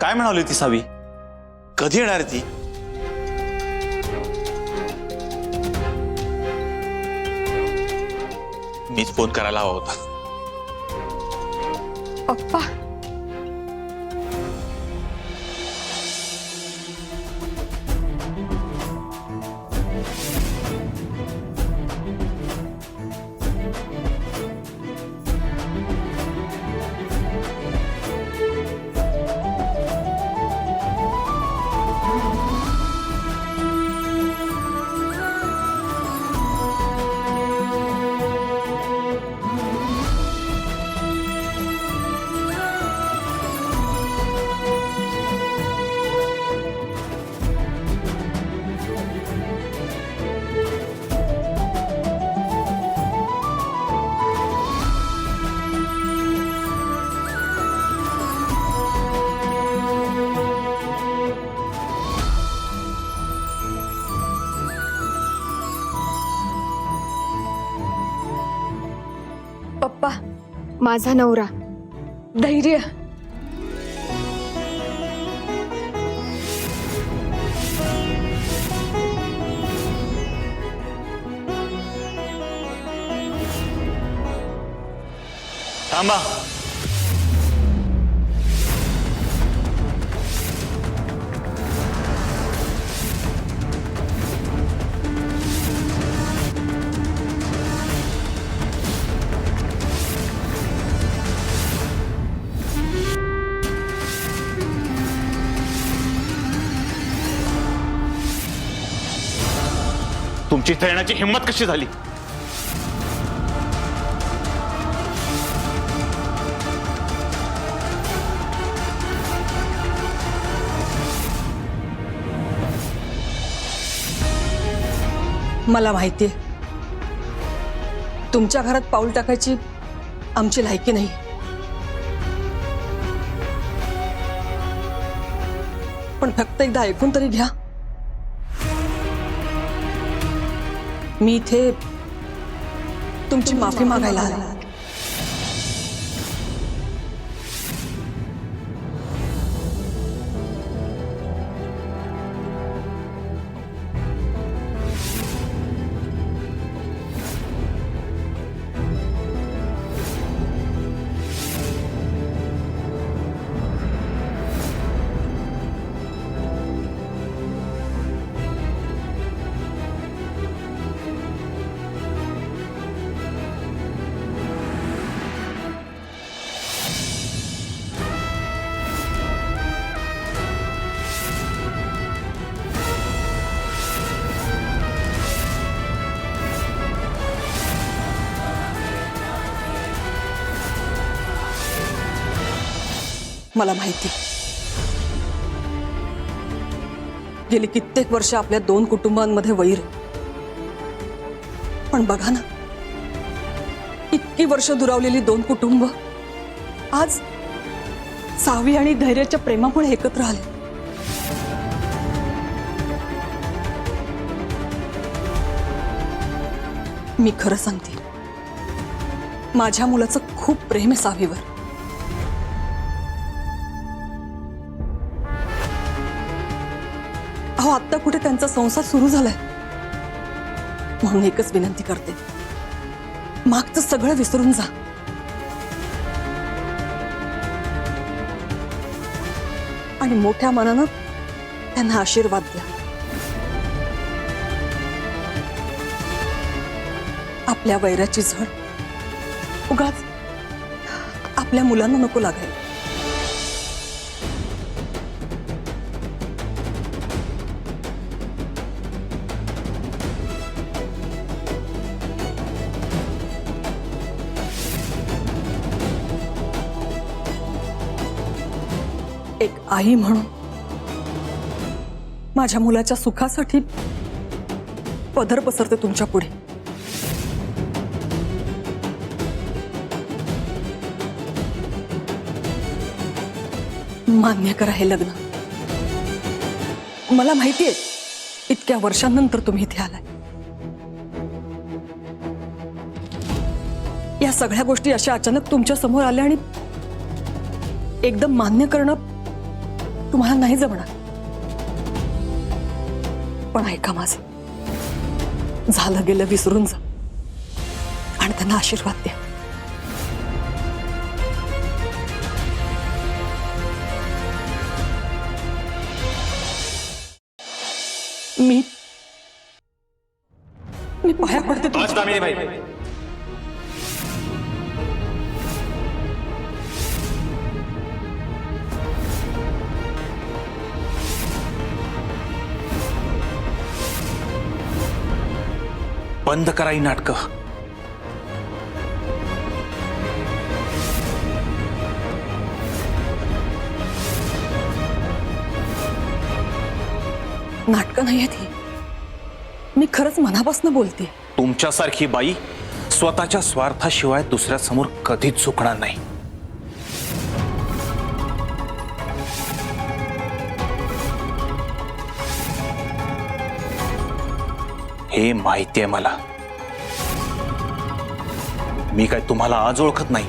काय म्हणाली ती सावी? कधी येणार ती? मीच फोन करायला हवा होता. पप्पा पप्पा माझा नवरा धैर्य. थांबा. तुमची इथे येण्याची हिंमत कशी झाली? मला माहितीये तुमच्या घरात पाऊल टाकायची आमची लायकी नाही. पण फक्त एकदा ऐकून तरी घ्या. मी इथे तुमची माफी मागायला आले. मला माहिती गेली कित्येक वर्ष आपल्या दोन कुटुंबांमध्ये वैर. पण बघा ना, इतकी वर्ष दुरावलेली दोन कुटुंब आज सावी आणि धैर्याच्या प्रेमामुळे एकत्र आले. मी खरं सांगते, माझ्या मुलाचं खूप प्रेम आहे सावीवर. अहो आत्ता कुठे त्यांचा संसार सुरू झालाय. म्हणून एकच विनंती करते, मागचं सगळं विसरून जा. आणि मोठ्या मनानं त्यांना आशीर्वाद द्या. आपल्या वैराची झळ उगाच आपल्या मुलांना नको लागायला. एक आई म्हणून माझ्या मुलाच्या सुखासाठी पदर पसरते तुमच्या पुढे. मान्य करा हे लग्न. मला माहितीये इतक्या वर्षांनंतर तुम्ही इथे आलाय. या सगळ्या गोष्टी अशा अचानक तुमच्या समोर आल्या आणि एकदम मान्य करणं तुम्हाला नाही जमणार, पण ऐका माझं, झालं गेलं विसरून जा आणि त्यांना आशीर्वाद द्या. मी पाया पडते बस दामिनी बाई. बंद करा ही नाटकं. नाटकं नाही आहेत ही, मी खरंच मनापासून बोलते. तुमच्यासारखी बाई स्वतःच्या स्वार्थाशिवाय दुसऱ्यासमोर कधीच झुकणार नाही. हे माहिती आहे मला. मी काय तुम्हाला आज ओळखत नाही.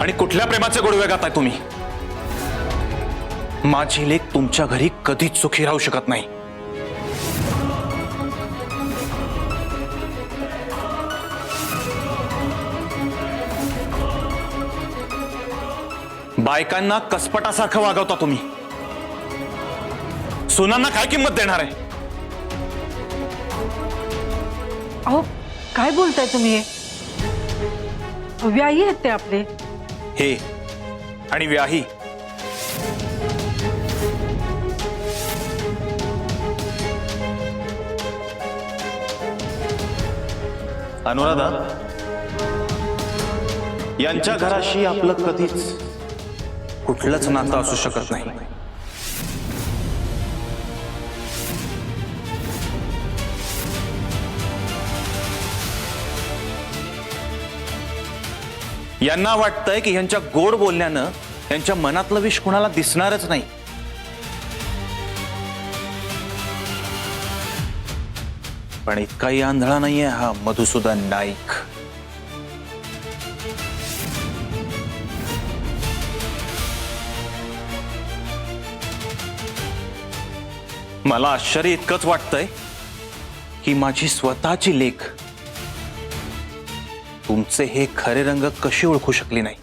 आणि कुठल्या प्रेमाचे गोडवे गाताय तुम्ही? माझी लेक तुमच्या घरी कधीच सुखी राहू शकत नाही. बायकांना कसपटासारखं वागवता तुम्ही. सुनांना काय किंमत देणार आहे? अहो काय बोलताय तुम्ही? व्याही आहेत ते आपले. हे आणि व्याही अनुराधा, यांच्या घराशी आपलं कधीच कुठलंच नातं असू शकत नाही. यांना वाटतंय की यांच्या गोड बोलण्यानं यांच्या मनातलं विष कुणाला दिसणारच नाही. पण इतकाही आंधळा नाहीये हा मधुसूदन नाईक. मला आश्चर्य इतकंच वाटतंय की माझी स्वतःची लेक तुमचे हे खरे रंग कशी ओळखू शकली नाही.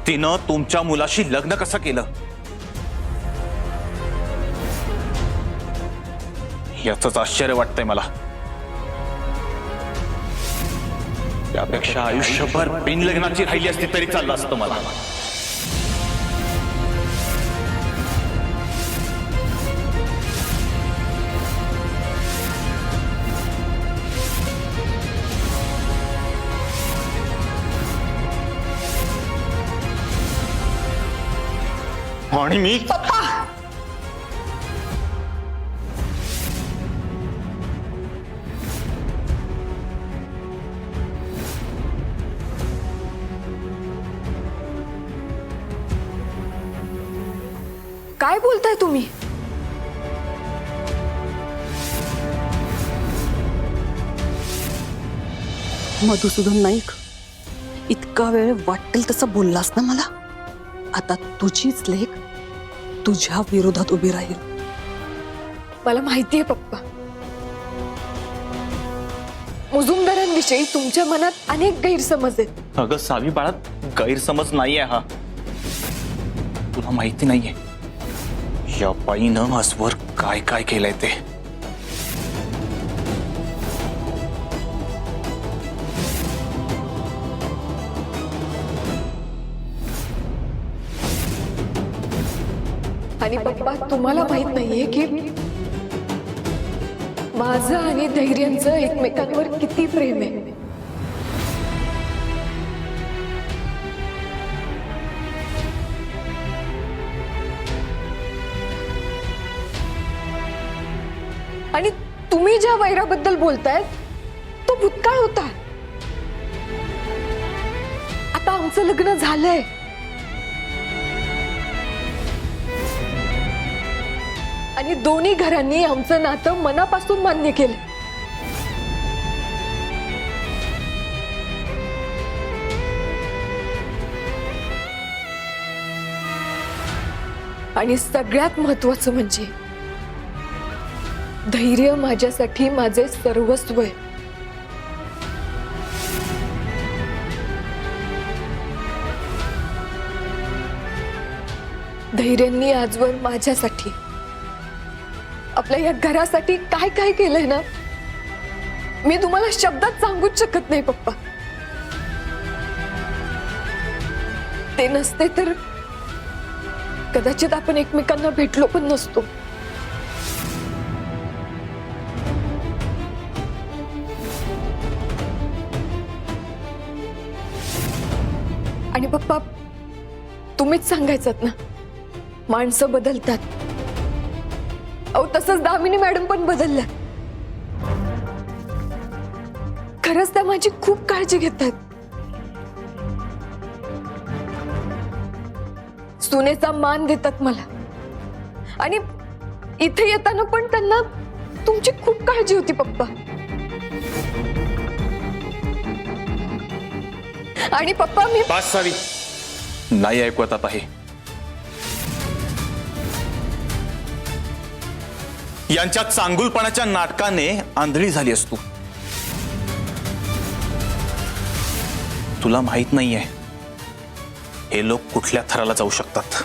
तिनं तुमच्या मुलाशी लग्न कसं केलं याचंच आश्चर्य वाटतंय मला. त्यापेक्षा आयुष्यभर बिनलग्नाची राहिली असती तरी चाललं असतं मला. आणि मी काय बोलताय तुम्ही? मधुसूदन नाईक, इतका वेळ वाटेल तसं बोललास ना मला. आता तुझीच लेक तुझ्या विरोधात उभी राहील. मला माहितीये पप्पा, मुजुमदारांविषयी तुमच्या मनात अनेक गैरसमज आहेत. अगं सावी बाळा, गैरसमज नाहीये हा. तुला माहिती नाहीये या बाईनं आजवर काय काय केलंय ते. आणि पप्पा, तुम्हाला माहित नाहीये की माझं आणि धैर्यांचं एकमेकांवर किती प्रेम आहे. आणि तुम्ही ज्या वैराबद्दल बोलताय तो भूतकाळ होता. आता आमचं लग्न झालंय. आणि दोन्ही घरांनी आमचं नातं मनापासून मान्य केलं. आणि सगळ्यात महत्वाचं म्हणजे धैर्य माझ्यासाठी माझे सर्वस्व आहे. धैर्यांनी आजवर माझ्यासाठी आपल्या या घरासाठी काय काय केलंय ना, मी तुम्हाला शब्दात सांगूच शकत नाही पप्पा. ते नसते तर कदाचित आपण एकमेकांना भेटलो पण नसतो. आणि पप्पा, तुम्हीच सांगायचं ना, माणसं बदलतात. अहो तसंच दामिनी मॅडम पण बदलल्या. खरंच त्या माझी खूप काळजी घेतात. सुनेचा मान देतात मला. आणि इथे येताना पण त्यांना तुमची खूप काळजी होती पप्पा. आणि पप्पा मी बस सावी, नाही ऐकवत आता हे. यांच्या चांगुलपणाच्या नाटकाने आंधळी झाली असतो. तुला माहित नाहीये हे लोक कुठल्या थराला जाऊ शकतात.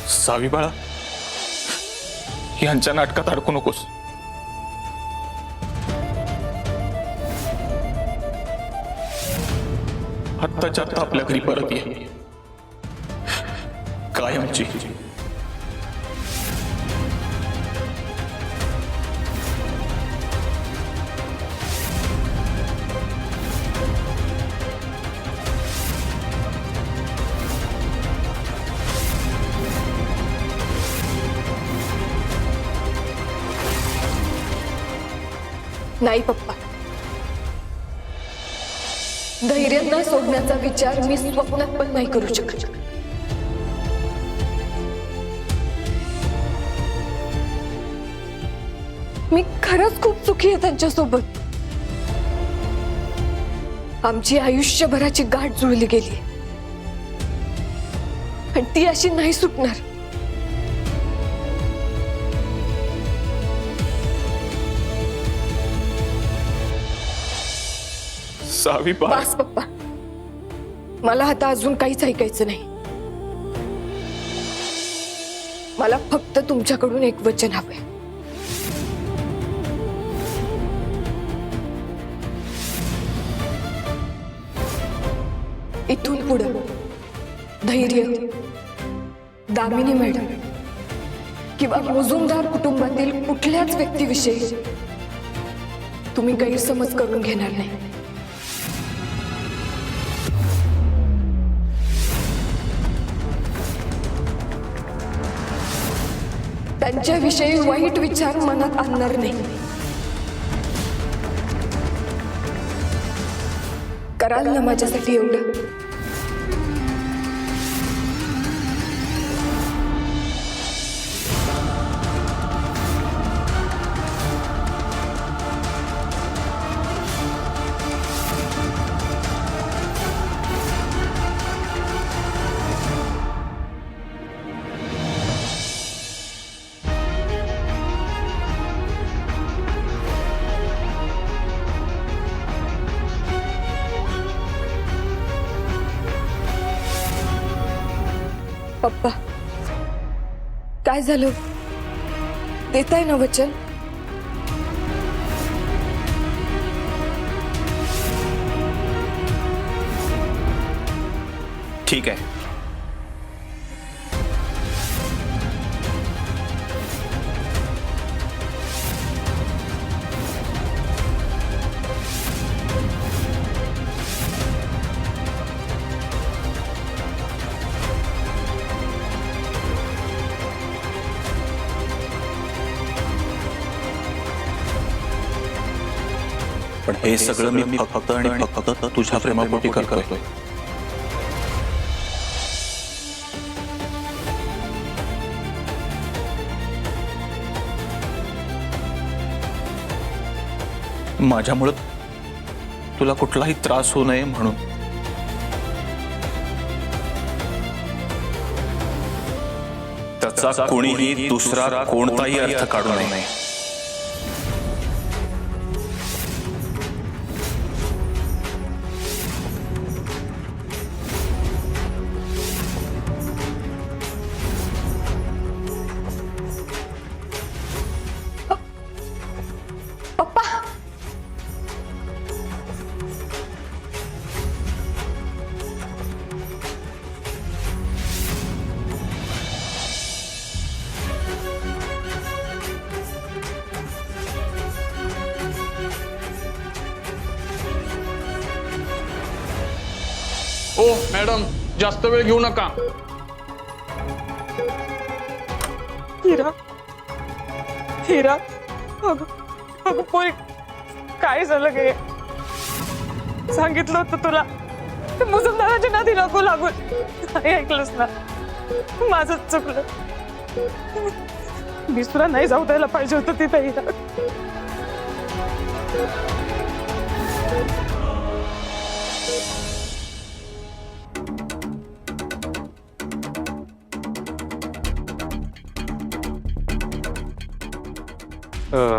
सावी बाळा, यांच्या नाटकात अडकू नकोस. आत्ताच्या आत्ता आपल्या घरी परत ये. कायमची. नाही पप्पा, धैर्यांना सोडण्याचा विचार मी स्वप्नात पण नाही करू शकत. मी खरंच खूप सुखी आहे त्यांच्यासोबत. आमची आयुष्यभराची गाठ जुळली गेली आणि ती अशी नाही सुटणार. सावी बाळा, बस पप्पा, मला आता अजून काहीच ऐकायचं नाही. मला फक्त तुमच्याकडून एक वचन हवंय. इथून पुढे धैर्य, दामिनी मॅडम किंवा मुजुमदार कुटुंबातील कुठल्याच व्यक्तीविषयी तुम्ही गैरसमज करून घेणार नाही. त्यांच्याविषयी वाईट विचार मनात आणणार नाही. कराल ना माझ्यासाठी एवढं? पप्पा, काय झालं? देताय ना वचन? ठीक आहे. पण हे सगळं मी फक्त आणि फक्त तुझ्या प्रेमापोटी करतोय. माझ्यामुळं तुला कुठलाही त्रास होऊ नये म्हणून. त्याचा कोणीही दुसरा कोणताही अर्थ काढू नये. पप्पा ओ मॅडम, जास्त वेळ घेऊ नका. हिरा हिरा अगं अगं पोरी, काय झालं गे? सांगितलं होतं तुला ते मुजुमदाराच्या नादी नको लागून. नाही ऐकलंस ना, माझंच चुकलं. मी तुला नाही जाऊ द्यायला पाहिजे होतं तिथे. हिरा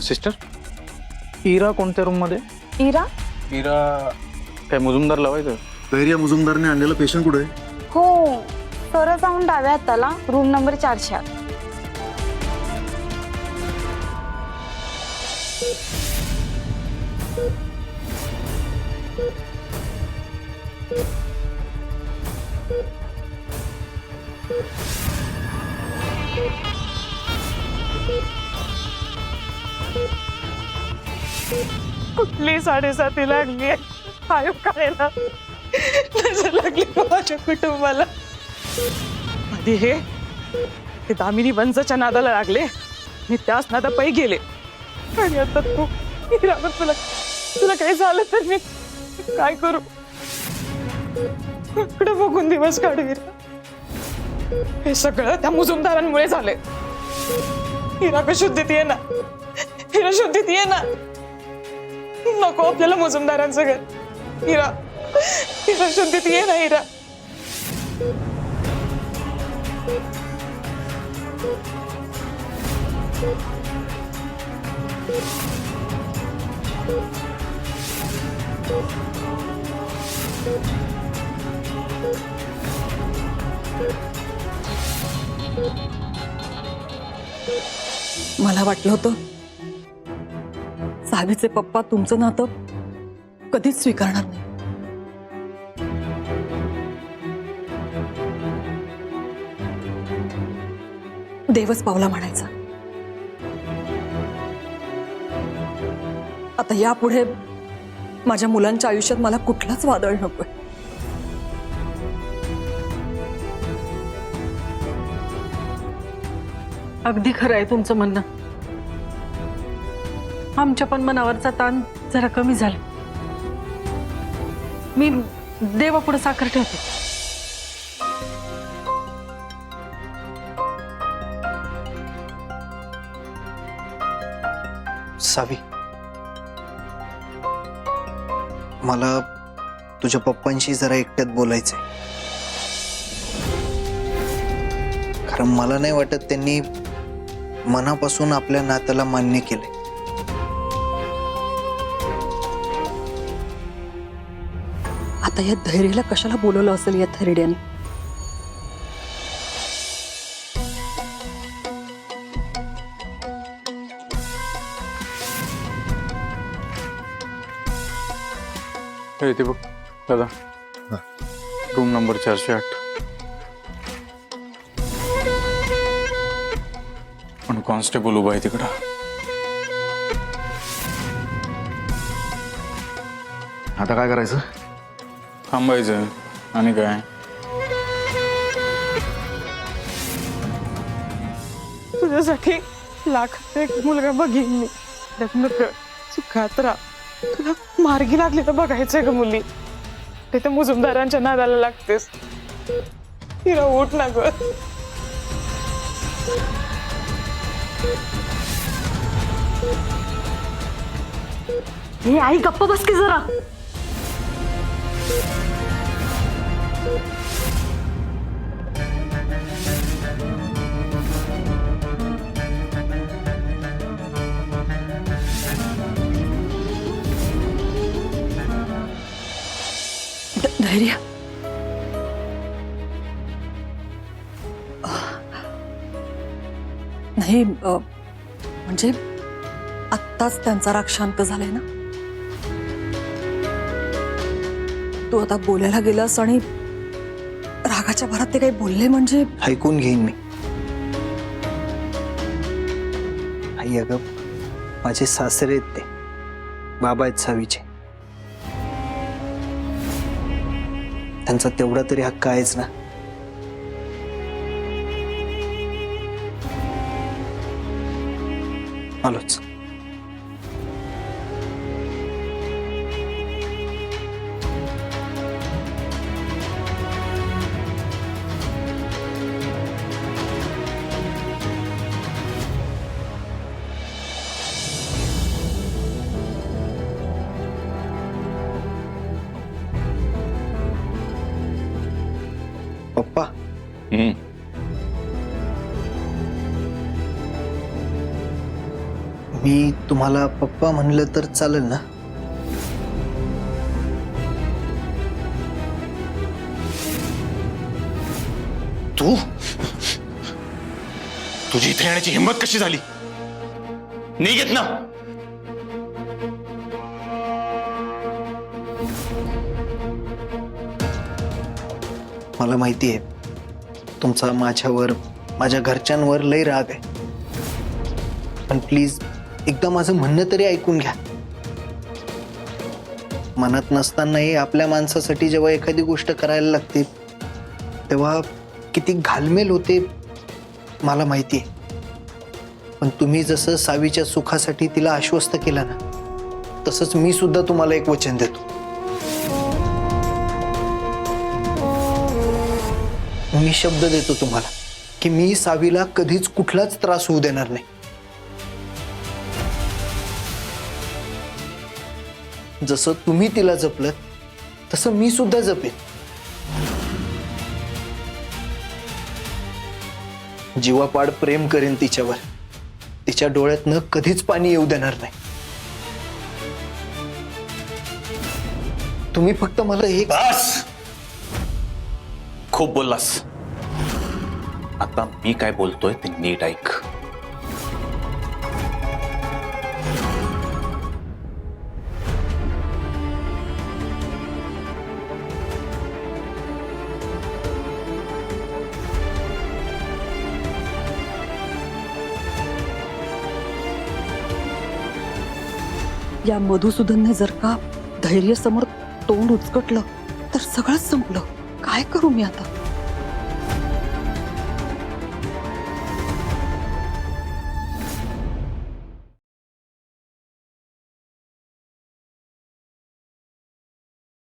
सिस्टर, इरा कोणत्या रूम मध्ये? हिरा इरा काय मुजुमदार लावायचं? धैर्य मुजुमदारने आणलेला पेशंट कुठे आहे? हो, सरळ जाऊन डाव्या हाताला रूम नंबर 408. कुठली 7:30 लागली आयो काढायला. नजर लागली माझ्या कुटुंबाला. आधी हे दामिनी वंशच्या नादाला लागले, मी त्याच नादा पै गेले. आणि आता तू हिरा, तुला तुला काही झालं तर मी काय करू? इकडे बघून दिवस काढू हिरा. हे सगळं त्या मुजुमदारांमुळे झालंय. हिरा का शुद्धीत ये ना, हिरा शुद्धीत ये ना. नको आपल्याला मुजुमदारांचं घर. हिरा हिरा शुद्धीत ये ना हिरा. मला वाटलं होतं सावीचे पप्पा तुमचं नातं कधीच स्वीकारणार नाही. देवच पावला म्हणायचा. आता यापुढे माझ्या मुलांच्या आयुष्यात मला कुठलाच वादळ नकोय. अगदी खरं आहे तुमचं म्हणणं. आमच्या पण मनावरचा ताण जरा कमी झाला. मी देवापुढे साखर ठेवते. सावी, मला तुझ्या पप्पांशी जरा एकट्यात बोलायचंय. कारण मला नाही वाटत त्यांनी मनापासून आपल्या नात्याला मान्य केले. आता या धैर्याला कशाला बोलवलं असेल या थेरड्याने? ते बघ दादा, रूम नंबर 408. पण कॉन्स्टेबल उभा आहे तिकडं. आता काय करायचं? थांबायचं आणि काय. तुझ्यासाठी लाखात एक मुलगा बघीन मी. लग्न कर, सुखात राहा. तुला मार्गी लागली तर बघायचंय ग मुली. ते तर मुजुमदारांच्या नादाला लागतेस. तिला उठ ना ग. हे आई गप्प बस की जरा. धैर्य, नाही म्हणजे आत्ताच त्यांचा राग शांत झालाय ना. तू आता बोलायला गेलास आणि रागाच्या भरात ते काही बोलले म्हणजे. ऐकून घेईन मी. आई अगं, माझे सासरे आहेत, ते बाबा आहेत सावीचे. त्यांचा तेवढा तरी हक्क आहेच ना. आलोच. पप्पा, मी तुम्हाला पप्पा म्हणलं तर चालेल ना? तू तुझी इथे येण्याची हिंमत कशी झाली? निघेत ना. मला माहिती आहे तुमचा माझ्यावर, माझ्या घरच्यांवर लय राग आहे. पण प्लीज एकदा माझं म्हणणं तरी ऐकून घ्या. मनात नसतानाही आपल्या माणसासाठी जेव्हा एखादी गोष्ट करायला लागते तेव्हा किती घालमेल होते मला माहिती आहे. पण तुम्ही जसं सावीच्या सुखासाठी तिला आश्वस्त केलं ना, तसंच मी सुद्धा तुम्हाला एक वचन देतो. मी शब्द देतो तुम्हाला की मी सावीला कधीच कुठलाच त्रास होऊ देणार नाही. जसं तुम्ही तिला जपलं तसं मी सुद्धा जपेन. जीवापाड प्रेम करेन तिच्यावर. तिच्या डोळ्यातनं कधीच पाणी येऊ देणार नाही. तुम्ही फक्त मला एक. बस, खूप बोललास. आता मी काय बोलतोय ते नीट ऐक. या मधुसूदनने जर का धैर्य समोर तोंड उचकटलं तर सगळंच संपलं. काय करू मी आता?